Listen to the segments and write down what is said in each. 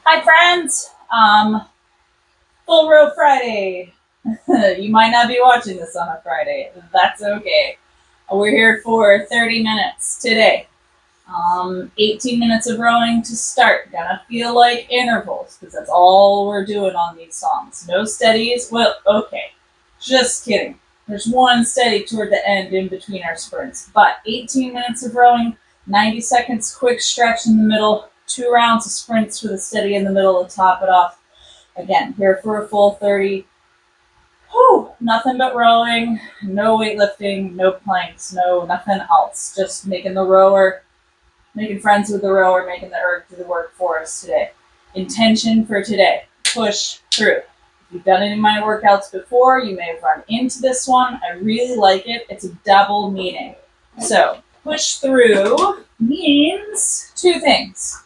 Hi, friends. Full Row Friday. You might not be watching this on a Friday. That's okay. We're here for 30 minutes today. 18 minutes of rowing to start. Gonna feel like intervals because that's all we're doing on these songs. No steadies. Well, okay. Just kidding. There's one steady toward the end in between our sprints. But 18 minutes of rowing, 90 seconds quick stretch in the middle, 2 rounds of sprints with a steady in the middle to top it off. Again, here for a full 30. Whew, nothing but rowing, no weightlifting, no planks, no nothing else. Just making friends with the rower, making the erg do the work for us today. Intention for today, push through. If you've done any of my workouts before, you may have run into this one. I really like it. It's a double meaning. So push through means two things.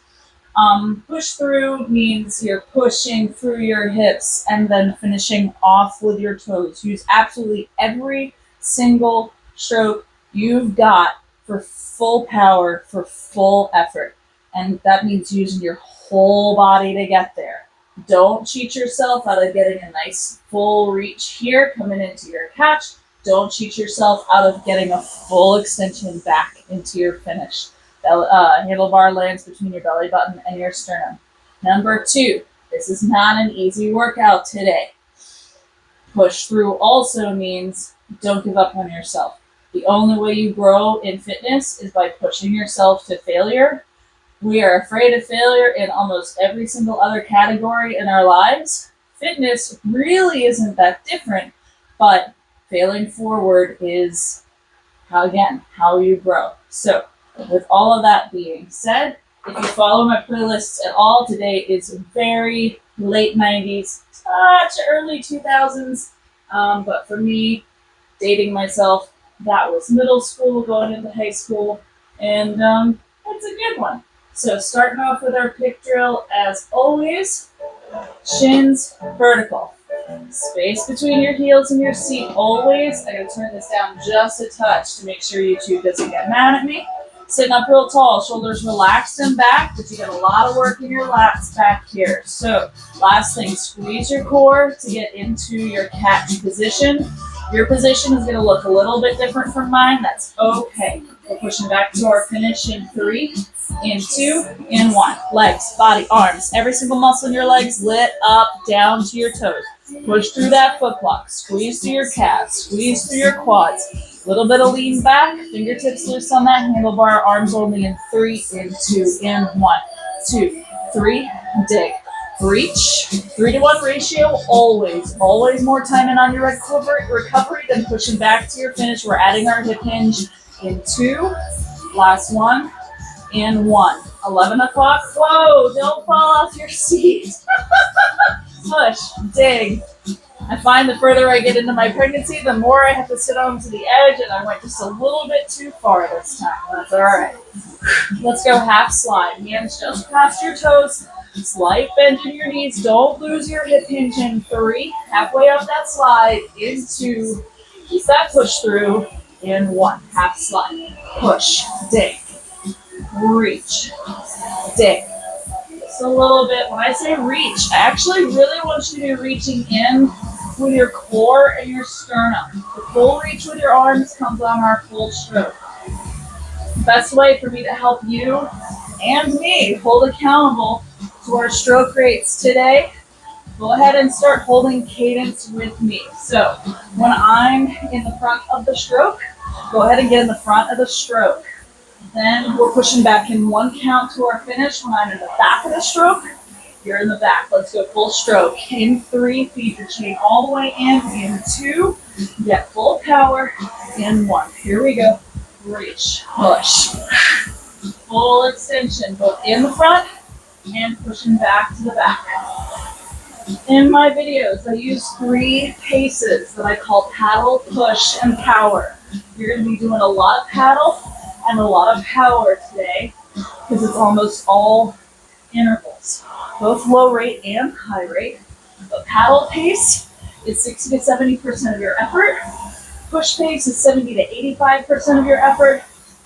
Push through means you're pushing through your hips and then finishing off with your toes. Use absolutely every single stroke you've got for full power, for full effort. And that means using your whole body to get there. Don't cheat yourself out of getting a nice full reach here, coming into your catch. Don't cheat yourself out of getting a full extension back into your finish. Handlebar lands between your belly button and your sternum. Number 2, this is not an easy workout today. Push through also means don't give up on yourself. The only way you grow in fitness is by pushing yourself to failure. We are afraid of failure in almost every single other category in our lives. Fitness really isn't that different, but failing forward is how you grow. So, with all of that being said, if you follow my playlists at all, today is very late 90s, touch early 2000s. But for me, dating myself, that was middle school, going into high school, and it's a good one. So starting off with our pick drill, as always, shins vertical. Space between your heels and your seat always. I gotta turn this down just a touch to make sure YouTube doesn't get mad at me. Sitting up real tall, shoulders relaxed and back, but you got a lot of work in your lats back here. So last thing, squeeze your core to get into your catch position. Your position is going to look a little bit different from mine. That's okay. We're pushing back to our finish in 3, in 2, in 1. Legs, body, arms. Every single muscle in your legs lit up down to your toes. Push through that foot block. Squeeze through your calves. Squeeze through your quads. A little bit of lean back. Fingertips loose on that handlebar. Arms only in 3, in 2, in 1, 2, 3. Dig. Reach. 3-to-1 ratio. Always more time in on your recovery than pushing back to your finish. We're adding our hip hinge in 2. Last one. In 1. 11 o'clock. Whoa, don't fall off your seat. Push, dig. I find the further I get into my pregnancy, the more I have to sit onto the edge, and I went just a little bit too far this time. That's all right. Let's go half slide. Hands just past your toes. Slight bend in your knees. Don't lose your hip hinge in 3. Halfway up that slide. In 2. Keep that push through. In 1. Half slide. Push. Dig. Reach. Dig. Just a little bit. When I say reach, I actually really want you to be reaching in with your core and your sternum. The full reach with your arms comes on our full stroke. Best way for me to help you and me hold accountable to our stroke rates today, go ahead and start holding cadence with me. So when I'm in the front of the stroke, go ahead and get in the front of the stroke. Then we're pushing back in 1 count to our finish. When I'm in the back of the stroke, you're in the back. Let's go full stroke. In 3, feed your chain all the way in 2, get full power. In 1, here we go. Reach, push. Full extension, both in the front and pushing back to the back. In my videos, I use 3 paces that I call paddle, push, and power. You're going to be doing a lot of paddle and a lot of power today because it's almost all intervals, both low rate and high rate. But paddle pace is 60 to 70% of your effort. Push pace is 70 to 85% of your effort.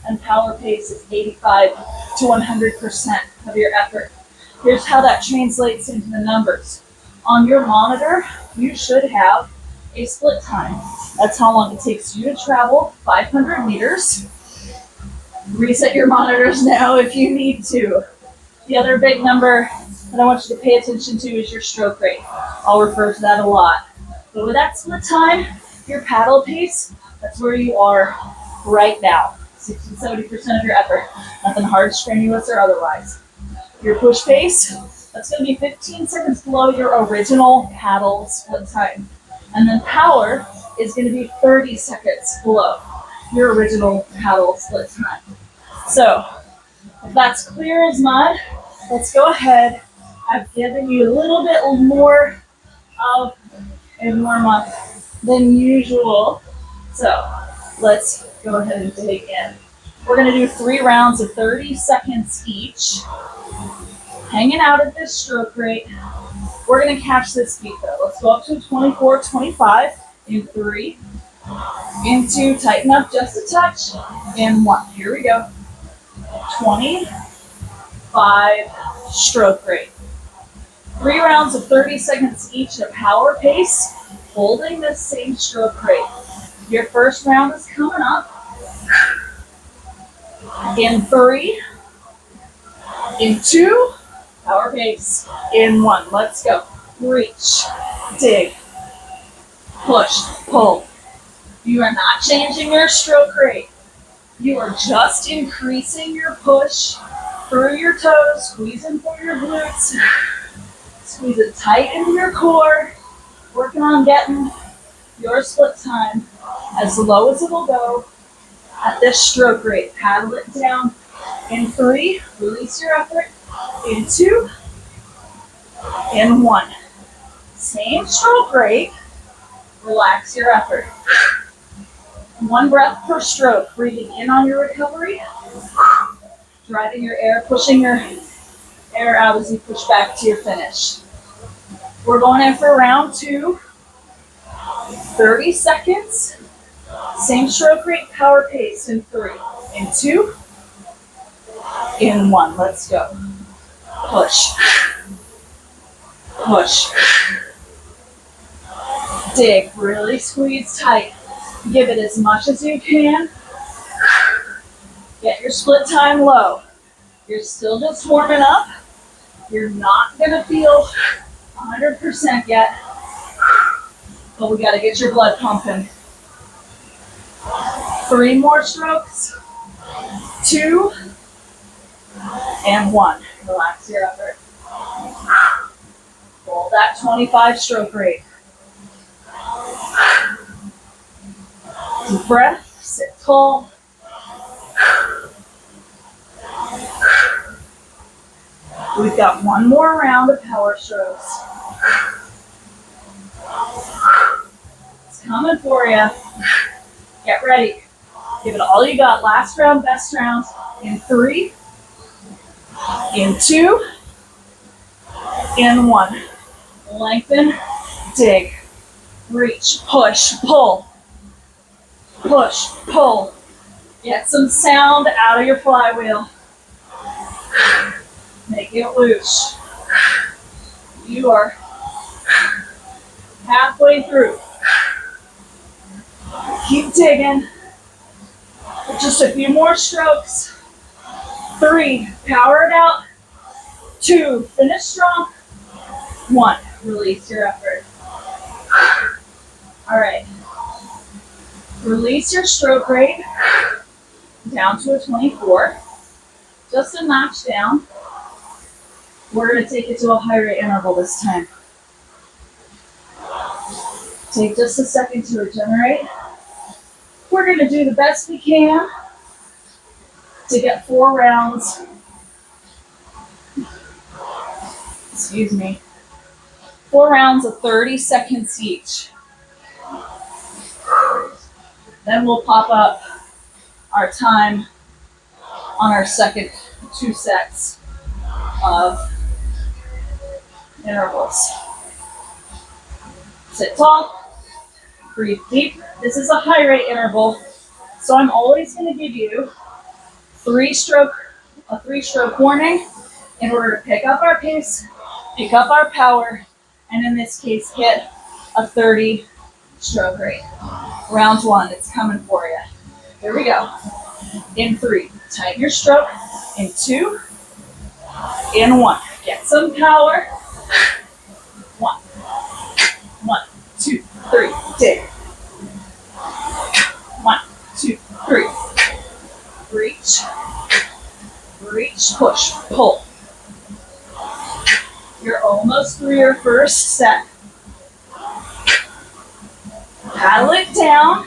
And power pace is 85 to 100% of your effort. Here's how that translates into the numbers. On your monitor, you should have a split time. That's how long it takes you to travel 500 meters. Reset your monitors now if you need to. The other big number that I want you to pay attention to is your stroke rate. I'll refer to that a lot. But with that split time, your paddle pace, that's where you are right now. 60-70% of your effort. Nothing hard, strenuous, or otherwise. Your push pace, that's going to be 15 seconds below your original paddle split time. And then power is going to be 30 seconds below your original paddle split time. So, if that's clear as mud, let's go ahead. I've given you a little bit more of a warm-up than usual. So, let's go ahead and dig in. We're going to do 3 rounds of 30 seconds each. Hanging out at this stroke rate. We're going to catch this beat though. Let's go up to 24, 25 in 3, in 2, tighten up just a touch, in 1. Here we go. 25 stroke rate. 3 rounds of 30 seconds each at a power pace, holding this same stroke rate. Your first round is coming up. In 3, in 2, power pace, in 1. Let's go. Reach, dig, push, pull. You are not changing your stroke rate. You are just increasing your push through your toes, squeezing for your glutes, squeeze it tight into your core, working on getting your split time as low as it will go at this stroke rate. Paddle it down. In 3, release your effort. In 2, in 1. Same stroke rate, relax your effort. 1 breath per stroke, breathing in on your recovery, driving your air, pushing your air out as you push back to your finish. We're going in for round 2, 30 seconds, same stroke rate, power pace in 3, in 2, in 1. Let's go. Push, push, dig, really squeeze tight. Give it as much as you can. Get your split time low. You're still just warming up. You're not going to feel 100% yet, but we got to get your blood pumping. 3 more strokes. 2 and 1. Relax your effort. Roll that 25 stroke rate. Deep breath, sit tall. We've got 1 more round of power strokes. It's coming for you. Get ready. Give it all you got. Last round, best round. In 3, in 2, in 1. Lengthen, dig, reach, push, pull. Push, pull. Get some sound out of your flywheel. Make it loose. You are halfway through. Keep digging. Just a few more strokes. 3, power it out. 2, finish strong. 1, release your effort. All right. Release your stroke rate down to a 24. Just a notch down. We're going to take it to a high rate interval this time. Take just a second to regenerate. We're going to do the best we can to get 4 rounds. Excuse me. 4 rounds of 30 seconds each. Then we'll pop up our time on our second 2 sets of intervals. Sit tall, breathe deep. This is a high rate interval, so I'm always going to give you a 3-stroke warning in order to pick up our pace, pick up our power, and in this case, hit a 30 stroke rate. Round one, it's coming for you. Here we go. In 3, tighten your stroke. In 2, in 1. Get some power. 1, 1, 2, 3, dig. 1, 2, 3. Reach, reach, push, pull. You're almost through your first set. Paddle it down.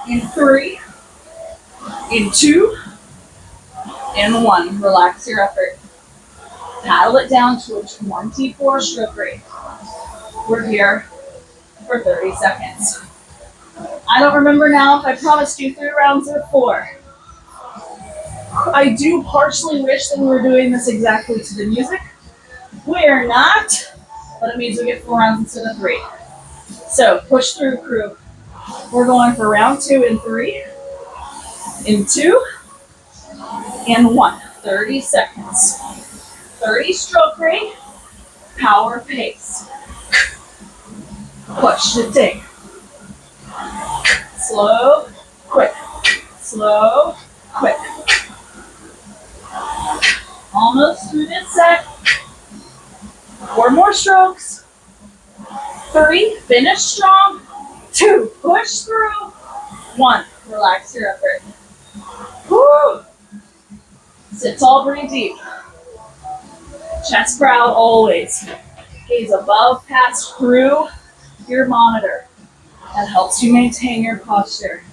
In 3, in 2, in 1. Relax your effort. Paddle it down to a 24 stroke rate. We're here for 30 seconds. I don't remember now if I promised you 3 rounds or 4. I do partially wish that we were doing this exactly to the music. We are not, but it means we get 4 rounds instead of 3. So push through, crew. We're going for round 2 in 3, in 2, in 1. 30 seconds. 30 stroke rate, power pace. Push to dig. Slow, quick. Slow, quick. Almost through this set. 4 more strokes. 3, finish strong. 2, push through. 1, relax your effort. Woo! Sit tall, breathe deep. Chest proud always. Gaze above, pass through your monitor. That helps you maintain your posture.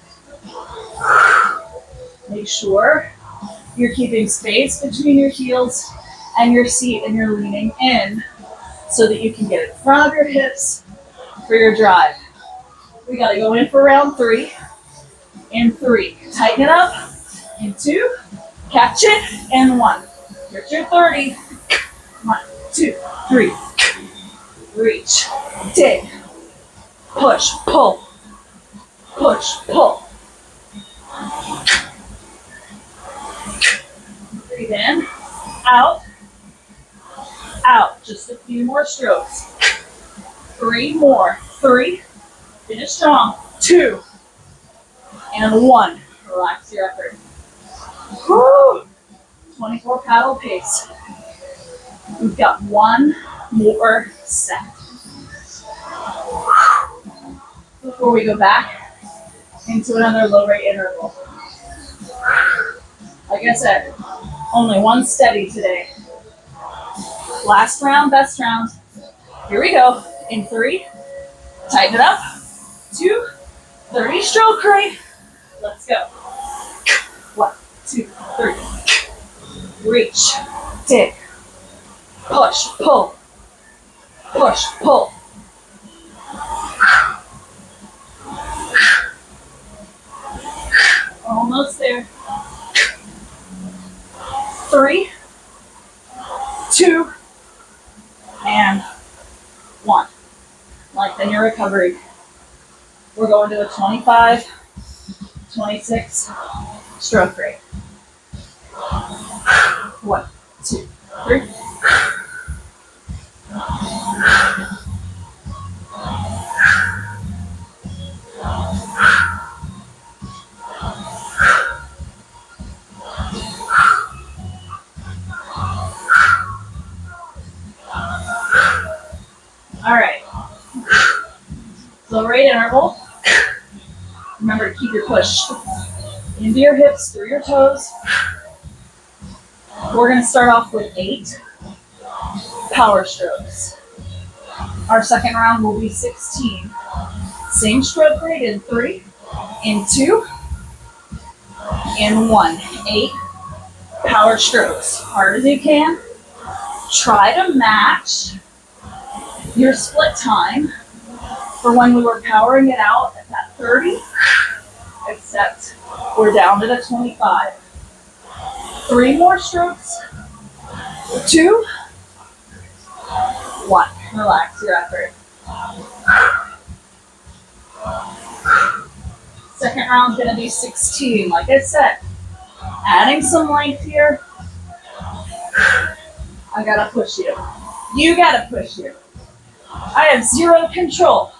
Make sure you're keeping space between your heels and your seat and you're leaning in so that you can get in front of your hips for your drive. We gotta go in for round 3. In 3, tighten it up. In 2, catch it. In 1, here's your 30. 1, 2, 3. Reach, dig, push, pull, push, pull. Breathe in, out, out. Just a few more strokes. 3 more. 3, finish strong. 2, and 1. Relax your effort. Woo! 24 paddle pace. We've got 1 more set. Before we go back into another low rate interval. Like I said, only 1 steady today. Last round, best round. Here we go. In 3, tighten it up. 2, 30 stroke rate. Let's go. 1, 2, 3. Reach, dig, push, pull, push, pull. Almost there. 3, 2, and 1. Lengthen your recovery. We're going to a 25, 26 stroke rate. 1, 2, 3. All right. Low rate interval. Remember to keep your push into your hips, through your toes. We're going to start off with 8 power strokes. Our second round will be 16. Same stroke rate in 3, in 2, in 1. 8 power strokes. Hard as you can. Try to match your split time for when we were powering it out at that 30, except we're down to the 25. 3 more strokes. 2, 1. Relax your effort. Second round's gonna be 16. Like I said, adding some length here. I gotta push you. You gotta push you. I have zero control.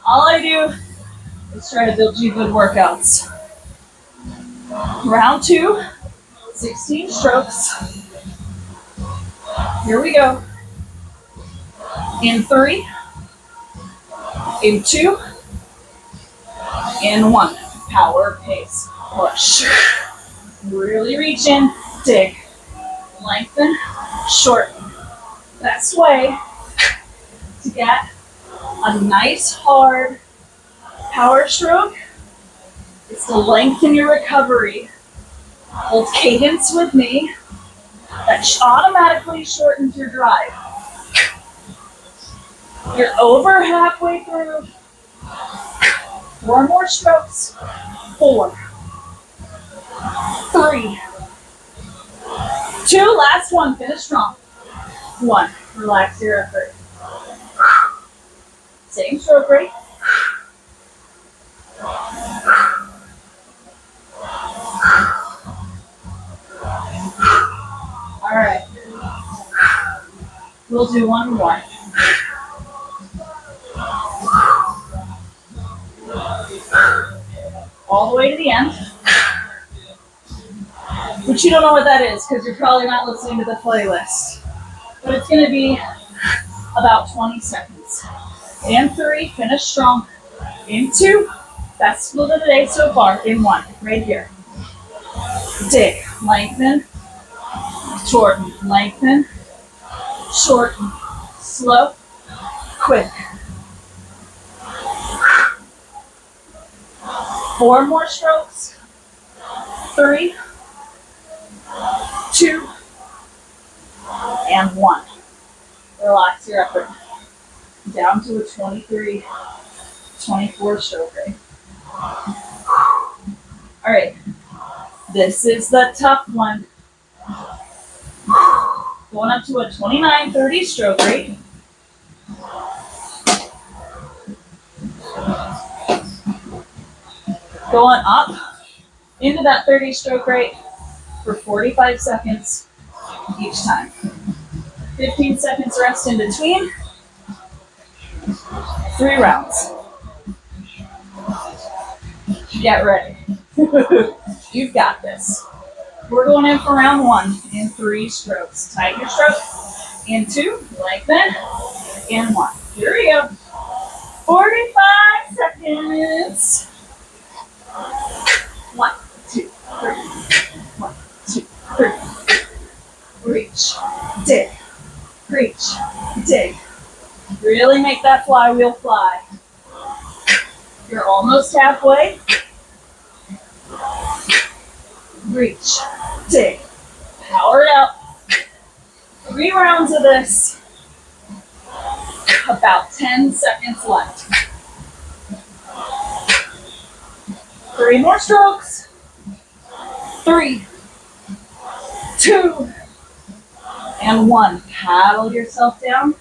All I do is try to build you good workouts. Round 2, 16 strokes. Here we go. In 3, in 2, in 1. Power pace. Push. Really reach in, dig. Lengthen, shorten. Best way to get a nice hard power stroke is to lengthen your recovery. Hold cadence with me. That automatically shortens your drive. You're over halfway through. 4 more strokes. 4, 3, 2, last one, finish strong. 1, relax your effort. Same stroke rate. All right. We'll do one more. All the way to the end. But you don't know what that is because you're probably not listening to the playlist. But it's going to be about 20 seconds. In 3, finish strong. In 2, best split of the day so far. In 1, right here. Dig, lengthen, shorten, lengthen, shorten, slow, quick. 4 more strokes. 3, 2, and 1. Relax your effort. Down to a 23, 24 stroke rate. All right. This is the tough one. Going up to a 29, 30 stroke rate. Going up into that 30 stroke rate for 45 seconds each time. 15 seconds rest in between. 3 rounds. Get ready. You've got this. We're going in for round 1 in 3 strokes. Tighten your stroke. In 2, lengthen. In 1. Here we go. 45 seconds. 1, 2, 3. 1, 2, 3. Reach. Dig. Reach. Dig. Really make that flywheel fly. You're almost halfway. Reach. Dig. Power it out. 3 rounds of this. About 10 seconds left. 3 more strokes. 3, 2, and 1. Paddle yourself down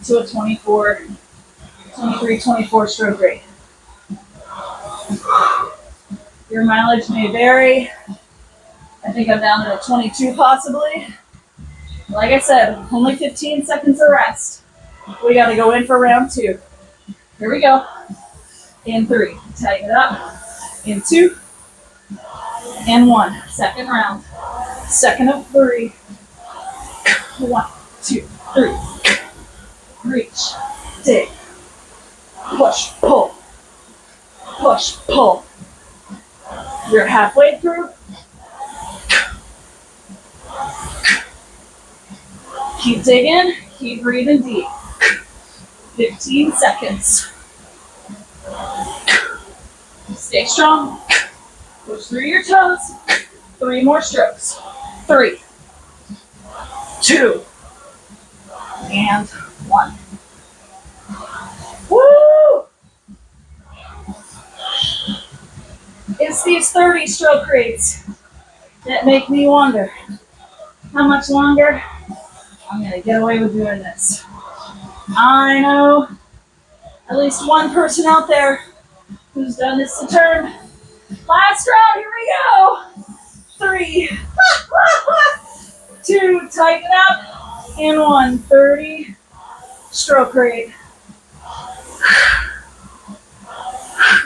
to a 24, 23, 24 stroke rate. Your mileage may vary. I think I'm down to a 22 possibly. Like I said, only 15 seconds of rest. We got to go in for round 2. Here we go. In 3, tighten it up. In 2, and 1. Second round. Second of 3. 1, 2, 3. Reach, dig, push, pull, push, pull. You're halfway through. Keep digging, keep breathing deep. 15 seconds. Stay strong. Push through your toes. 3 more strokes. 3, 2, and 1. Woo! It's these 30 stroke rates that make me wonder how much longer I'm going to get away with doing this. I know at least one person out there who's done this to term. Last round, here we go. 3, 2, tighten up, and 1, 30, stroke rate.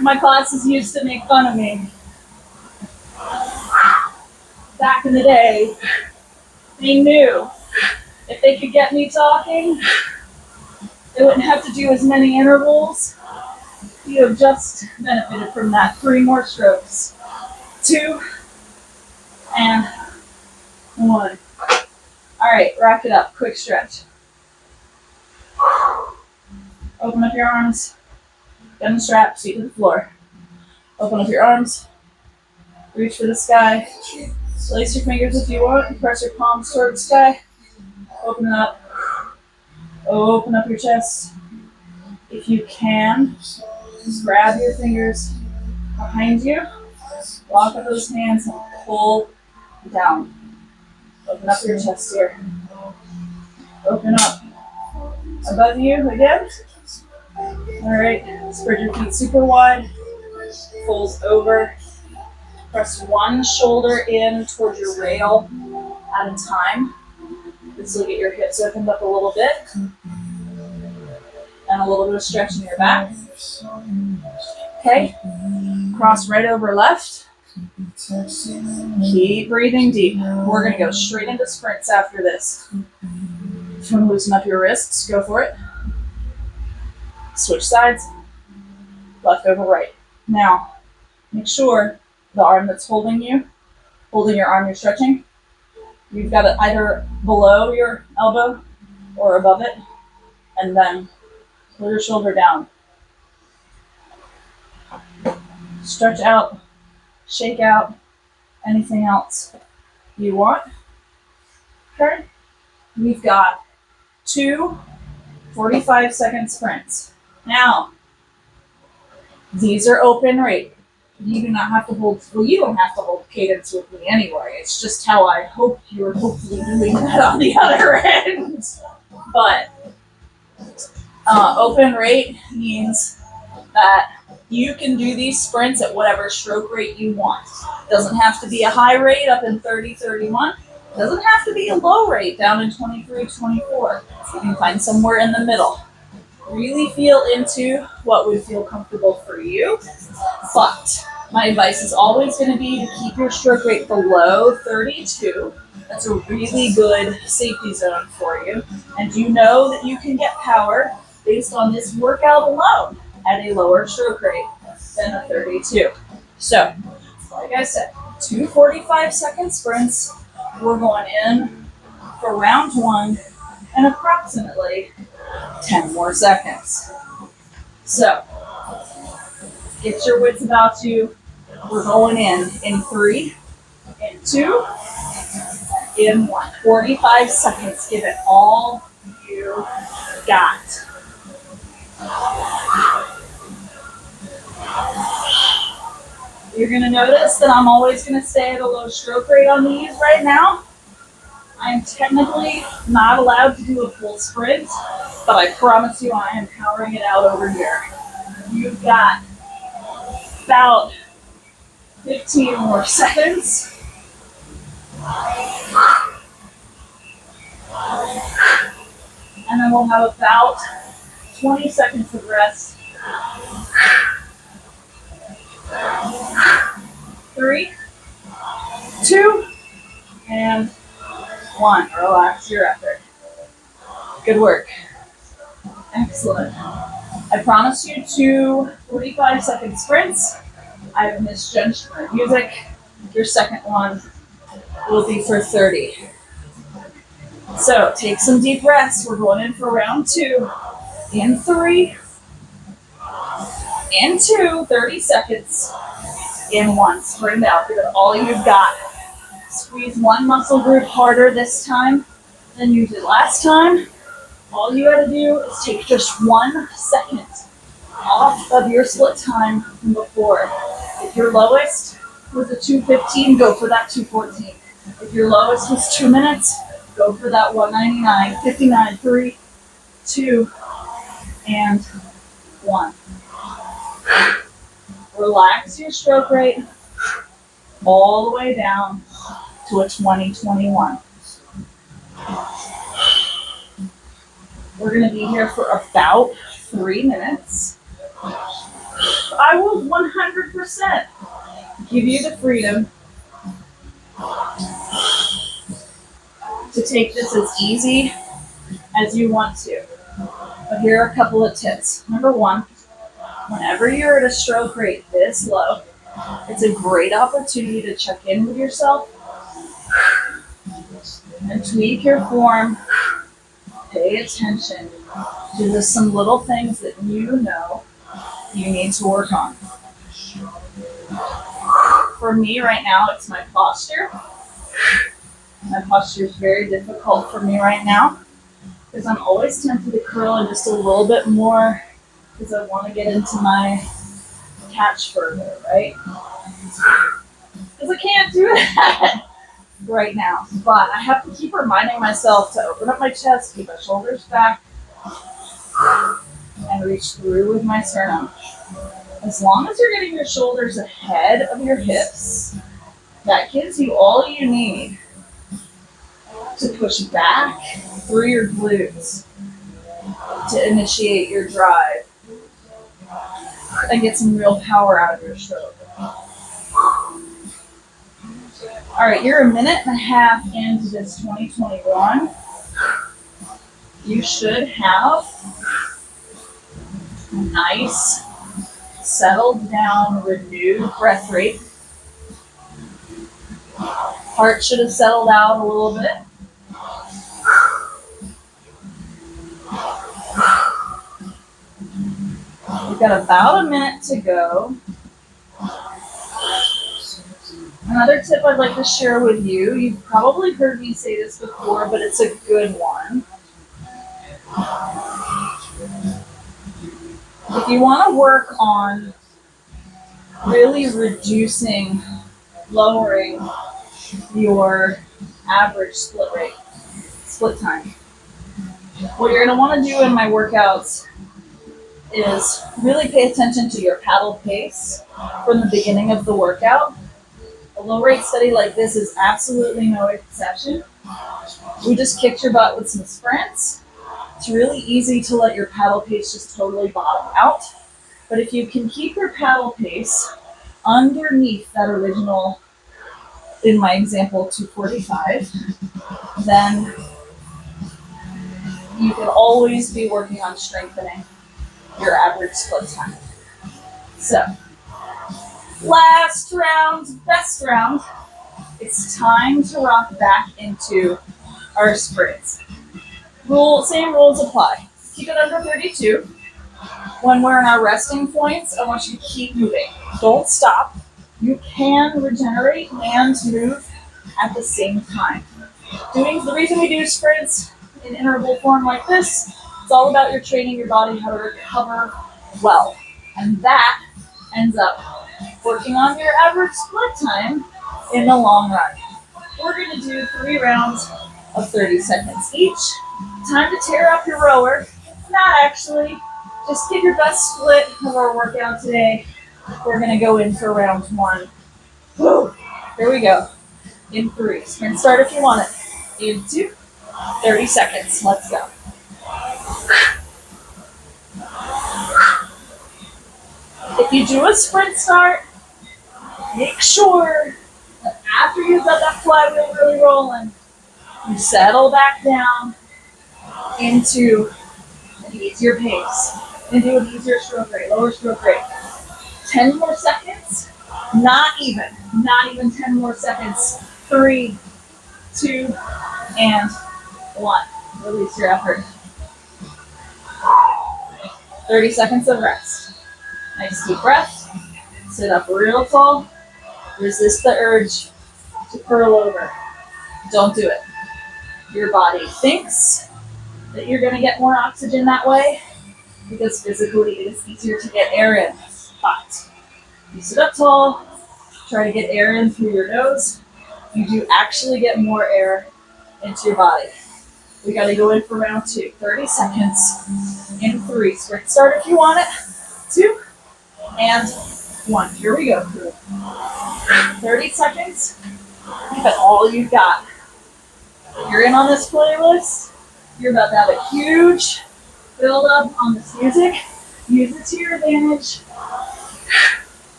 My classes used to make fun of me. Back in the day, they knew if they could get me talking, they wouldn't have to do as many intervals. You have just benefited from that. 3 more strokes. 2 and 1. All right, rack it up. Quick stretch. Open up your arms. Bend the straps, feet to the floor. Open up your arms. Reach for the sky. Lace your fingers if you want. Press your palms toward the sky. Open it up. Open up your chest. If you can, just grab your fingers behind you. Lock up those hands and pull down. Open up your chest here. Open up above you again. All right, spread your feet super wide. Fold over. Press one shoulder in towards your rail at a time. This will get your hips opened up a little bit. And a little bit of stretch in your back. Okay, cross right over left. Keep breathing deep. We're gonna go straight into sprints after this. If you want to loosen up your wrists, go for it. Switch sides, left over right. Now, make sure the arm that's holding your arm you're stretching, you've got it either below your elbow or above it, and then pull your shoulder down. Stretch out, shake out, anything else you want. Okay, we've got 2 45-second sprints. Now, these are open rate. You do not have to hold, well, you don't have to hold cadence with me anyway. It's just how I hope you're hopefully doing that on the other end. But open rate means that you can do these sprints at whatever stroke rate you want. Doesn't have to be a high rate up in 30, 31. Doesn't have to be a low rate down in 23, 24. You can find somewhere in the middle. Really feel into what would feel comfortable for you. But my advice is always going to be to keep your stroke rate below 32. That's a really good safety zone for you. And you know that you can get power based on this workout alone at a lower stroke rate than a 32. So, like I said, 2 45-second sprints. We're going in for round 1 and approximately 10 more seconds. So, get your wits about you. We're going in 3, in 2, in 1. 45 seconds. Give it all you got. You're going to notice that I'm always going to stay at a low stroke rate on these right now. I'm technically not allowed to do a full sprint, but I promise you I am powering it out over here. You've got about 15 more seconds. And then we'll have about 20 seconds of rest. 3, 2, and 1. Relax your effort. Good work. Excellent. I promise you 2 45-second sprints. I have misjudged my music. Your second one will be for 30. So take some deep breaths. We're going in for round 2. In 3. In 2, 30 seconds. In 1, sprint out. Give it all you've got. Squeeze one muscle group harder this time than you did last time. All you gotta do is take just 1 second off of your split time from before. If your lowest was a 2:15, go for that 2:14. If your lowest was 2 minutes, go for that 1:99, 59, 3, 2, and 1. Relax your stroke rate all the way down to a 20-21. We're going to be here for about 3 minutes. I will 100% give you the freedom to take this as easy as you want to. But here are a couple of tips. Number one, whenever you're at a stroke rate this low, it's a great opportunity to check in with yourself and tweak your form. Pay attention to just some little things that you know you need to work on. For me right now, it's my posture. My posture is very difficult for me right now because I'm always tempted to curl in just a little bit more because I want to get into my catch further, right? Because I can't do that right now. But I have to keep reminding myself to open up my chest, keep my shoulders back, and reach through with my sternum. As long as you're getting your shoulders ahead of your hips, that gives you all you need to push back through your glutes to initiate your drive and get some real power out of your stroke. All right, you're a minute and a half into this 2021. You should have a nice, settled down, renewed breath rate. Heart should have settled out a little bit. We've got about a minute to go. Another tip I'd like to share with you, you've probably heard me say this before, but it's a good one. If you want to work on really reducing, lowering your average split time, what you're going to want to do in my workouts is really pay attention to your paddle pace from the beginning of the workout. A low rate study like this is absolutely no exception. We just kicked your butt with some sprints. It's really easy to let your paddle pace just totally bottom out. But if you can keep your paddle pace underneath that original, in my example, 245, then you can always be working on strengthening your average split time. So, last round, best round, it's time to rock back into our sprints. Same rules apply. Keep it under 32. When we're in our resting points, I want you to keep moving. Don't stop. You can regenerate and move at the same time. The reason we do sprints in interval form like this, it's all about your training your body how to recover well. And that ends up working on your average split time in the long run. We're going to do 3 rounds of 30 seconds each. Time to tear up your rower. Not actually. Just get your best split of our workout today. We're going to go in for round 1. Woo! Here we go. In 3. Sprint start if you want it. In 2. 30 seconds. Let's go. If you do a sprint start, make sure that after you've got that flywheel really rolling, you settle back down into an easier pace, into an easier stroke rate, lower stroke rate. 10 more seconds, not even 10 more seconds. 3, 2, and 1. Release your effort. 30 seconds of rest. Nice deep breath. Sit up real tall. Resist the urge to curl over. Don't do it. Your body thinks that you're going to get more oxygen that way because physically it is easier to get air in. But you sit up tall, try to get air in through your nose. You do actually get more air into your body. We got to go in for round 2. 30 seconds in 3. Sprint start if you want it. 2 and 1. Here we go. 30 seconds. Give it all you've got. If you're in on this playlist, you're about to have a huge build up on this music. Use it to your advantage.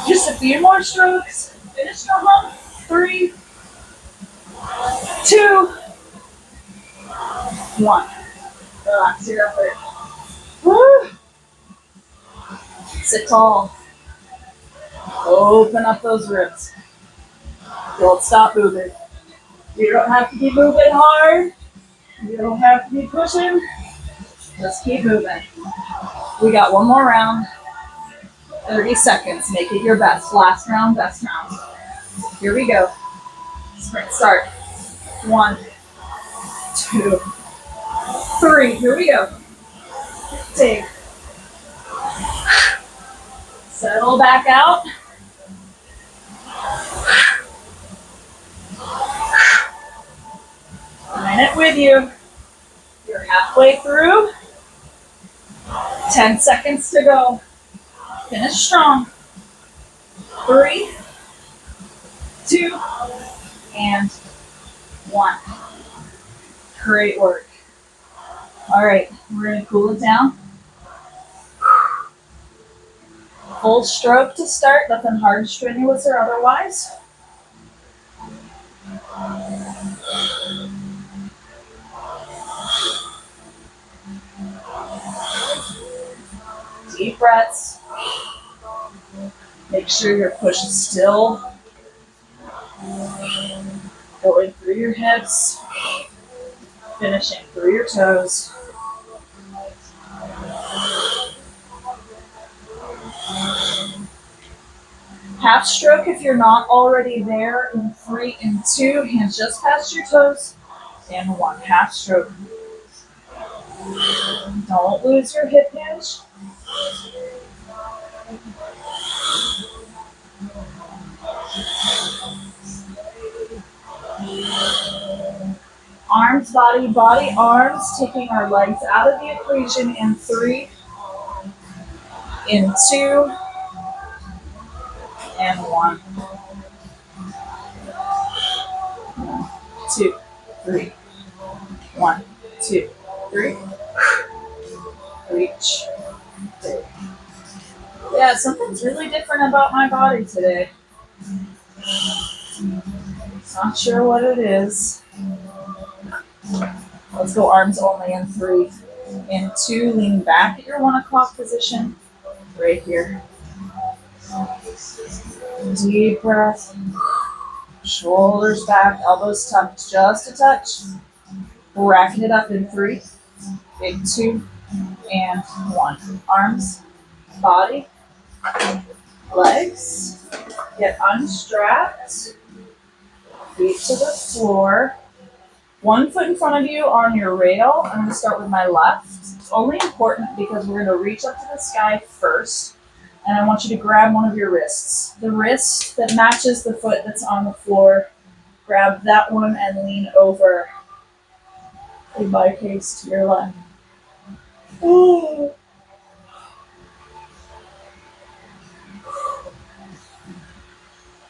Just a few more strokes. Finish strong. 3, 2, 1. Relax your effort. Woo. Sit tall. Open up those ribs. Don't stop moving. You don't have to be moving hard. You don't have to be pushing. Just keep moving. We got one more round. 30 seconds. Make it your best. Last round, best round. Here we go. Sprint start. 1, 2, 3. Here we go. Take. Settle back out. Minute with you. You're halfway through. 10 seconds to go. Finish strong. 3, 2, and 1. Great work. All right, we're going to cool it down. Full stroke to start, nothing hard, strenuous, or otherwise. Deep breaths. Make sure your push is still going through your hips, finishing through your toes. Half stroke if you're not already there in 3 and 2, hands just past your toes, and 1. Half stroke. Don't lose your hip hinge. Arms, body, body, arms, taking our legs out of the equation in 3, in 2, and 1. 2, 3. 1, 2, 3. Reach. Yeah, something's really different about my body today. Not sure what it is. Let's go arms only in 3. In 2, lean back at your 1 o'clock position. Right here. Deep breath. Shoulders back, elbows tucked just a touch. Racking it up in 3, big 2, and 1. Arms, body, legs. Get unstrapped. Feet to the floor. 1 foot in front of you on your rail. I'm going to start with my left. It's only important because we're going to reach up to the sky first. And I want you to grab one of your wrists. The wrist that matches the foot that's on the floor. Grab that one and lean over. In my case, to your left. Ooh.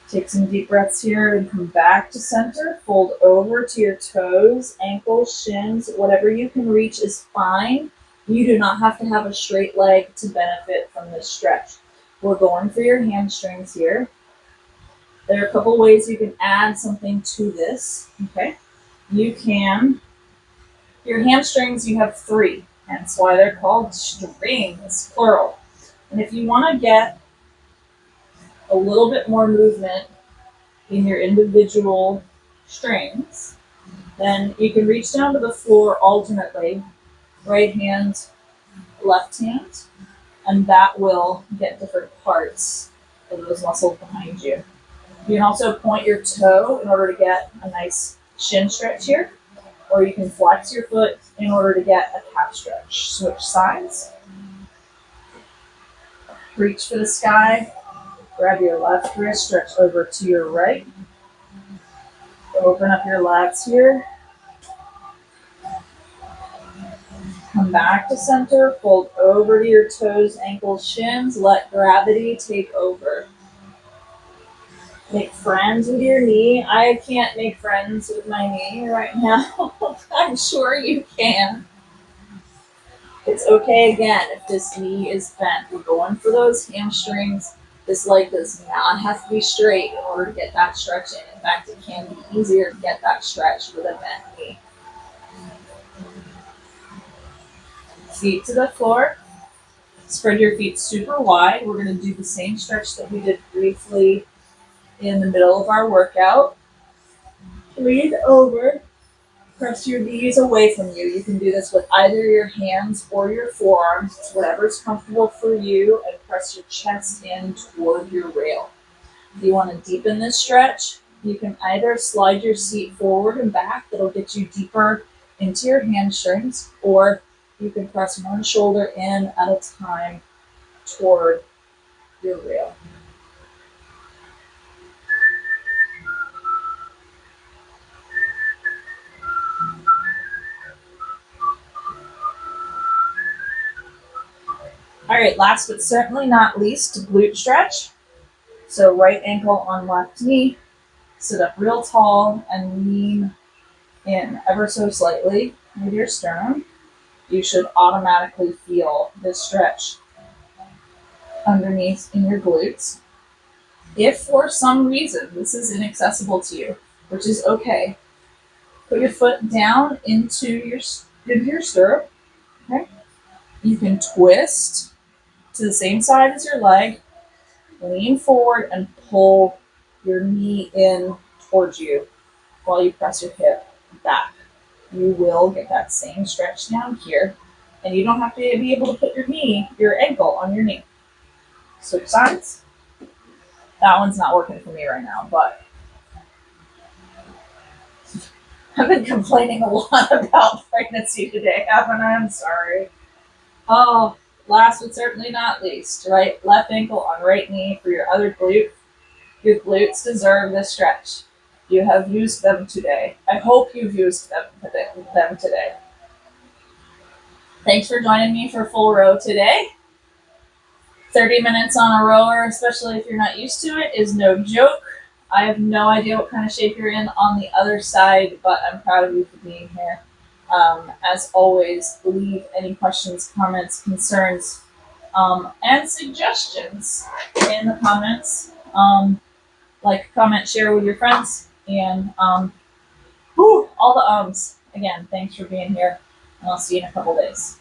Take some deep breaths here and come back to center. Fold over to your toes, ankles, shins. Whatever you can reach is fine. You do not have to have a straight leg to benefit from this stretch. We're going for your hamstrings here. There are a couple ways you can add something to this. Okay, you can. Your hamstrings, you have 3. That's why they're called strings, plural. And if you want to get a little bit more movement in your individual strings, then you can reach down to the floor alternately, right hand, left hand, and that will get different parts of those muscles behind you. You can also point your toe in order to get a nice shin stretch here, or you can flex your foot in order to get a calf stretch. Switch sides. Reach for the sky. Grab your left wrist, stretch over to your right. Open up your lats here. Come back to center, fold over to your toes, ankles, shins. Let gravity take over. Make friends with your knee. I can't make friends with my knee right now. I'm sure you can. It's okay again if this knee is bent. We're going for those hamstrings. This leg does not have to be straight in order to get that stretch in. In fact, it can be easier to get that stretch with a bent knee. Feet to the floor. Spread your feet super wide. We're going to do the same stretch that we did briefly in the middle of our workout. Lean over. Press your knees away from you. You can do this with either your hands or your forearms. It's whatever's comfortable for you, and press your chest in toward your rail. If you want to deepen this stretch, you can either slide your seat forward and back. That'll get you deeper into your hamstrings, or you can press one shoulder in at a time toward your rail. All right, last but certainly not least, glute stretch. So right ankle on left knee, sit up real tall and lean in ever so slightly with your sternum. You should automatically feel this stretch underneath in your glutes. If for some reason this is inaccessible to you, which is okay, put your foot down into your stirrup. Okay, you can twist to the same side as your leg, lean forward and pull your knee in towards you while you press your hip back. You will get that same stretch down here, and you don't have to be able to put your ankle on your knee. Switch sides. That one's not working for me right now, but I've been complaining a lot about pregnancy today, haven't I? I'm sorry. Oh, last but certainly not least, right left ankle on right knee for your other glute. Your glutes deserve this stretch. You have used them today. I hope you've used them today. Thanks for joining me for full row today. 30 minutes on a rower, especially if you're not used to it, is no joke. I have no idea what kind of shape you're in on the other side, but I'm proud of you for being here. As always, leave any questions, comments, concerns, and suggestions in the comments. Like, comment, share with your friends, and all the ums. Again, thanks for being here, and I'll see you in a couple days.